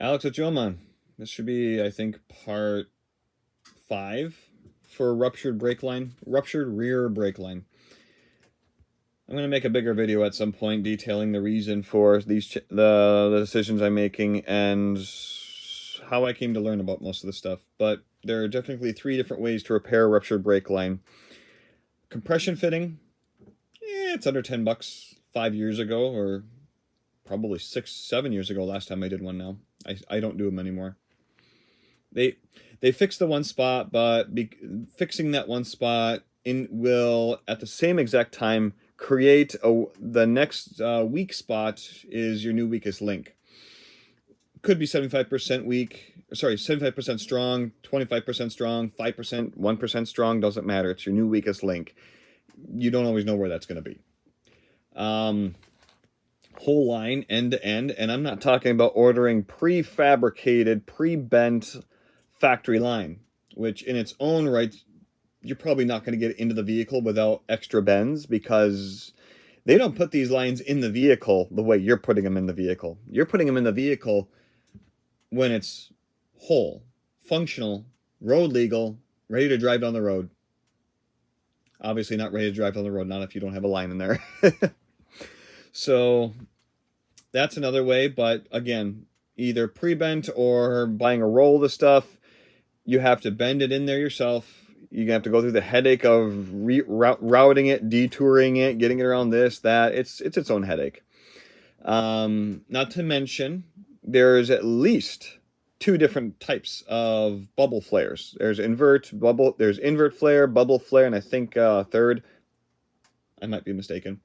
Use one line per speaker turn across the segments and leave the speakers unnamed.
Alex with Joman. This should be, I think, part 5 for ruptured brake line, ruptured rear brake line. I'm going to make a bigger video at some point detailing the reason for the decisions I'm making and how I came to learn about most of this stuff. But there are definitely 3 different ways to repair a ruptured brake line. Compression fitting, it's under 10 bucks 5 years ago, or probably 6-7 years ago last time I did one now. I don't do them anymore. They fix the one spot, but fixing that one spot will at the same exact time create the next weak spot is your new weakest link. Could be 75% weak, sorry, 75% strong, 25% strong, 5%, 1% strong, doesn't matter. It's your new weakest link. You don't always know where that's going to be. Whole line, end to end, and I'm not talking about ordering prefabricated, pre-bent factory line, which in its own right, you're probably not going to get into the vehicle without extra bends, because they don't put these lines in the vehicle the way you're putting them in the vehicle. You're putting them in the vehicle when it's whole, functional, road legal, ready to drive down the road. Obviously not ready to drive down the road, not if you don't have a line in there. So that's another way, but again, either pre-bent or buying a roll of the stuff, you have to bend it in there yourself. You have to go through the headache of routing it, detouring it, getting it around this, that. It's its own headache. Not to mention, there's at least 2 different types of bubble flares. There's invert flare, bubble flare, and I think third, I might be mistaken,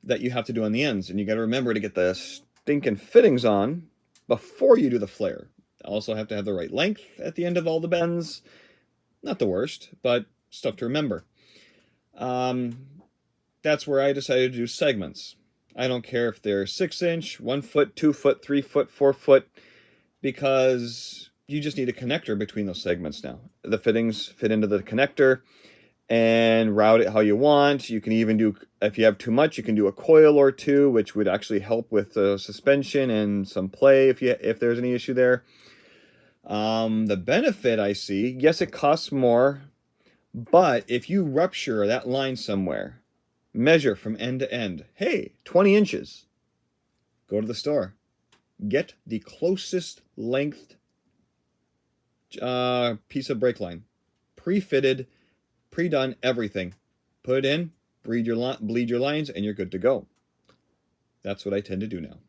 that you have to do on the ends. And you got to remember to get the stinking fittings on before you do the flare. Also have to have the right length at the end of all the bends. Not the worst, but stuff to remember. That's where I decided to do segments. I don't care if they're 6-inch, 1 foot, 2 foot, 3 foot, 4 foot, because you just need a connector between those segments now. The fittings fit into the connector and route it how you want. You can even do, if you have too much, you can do a coil or 2, which would actually help with the suspension and some play if there's any issue there. The benefit I see, yes, it costs more, but if you rupture that line somewhere, measure from end to end. Hey, 20 inches. Go to the store. Get the closest length piece of brake line. Pre-fitted, pre-done, everything. Put it in, bleed your lines, and you're good to go. That's what I tend to do now.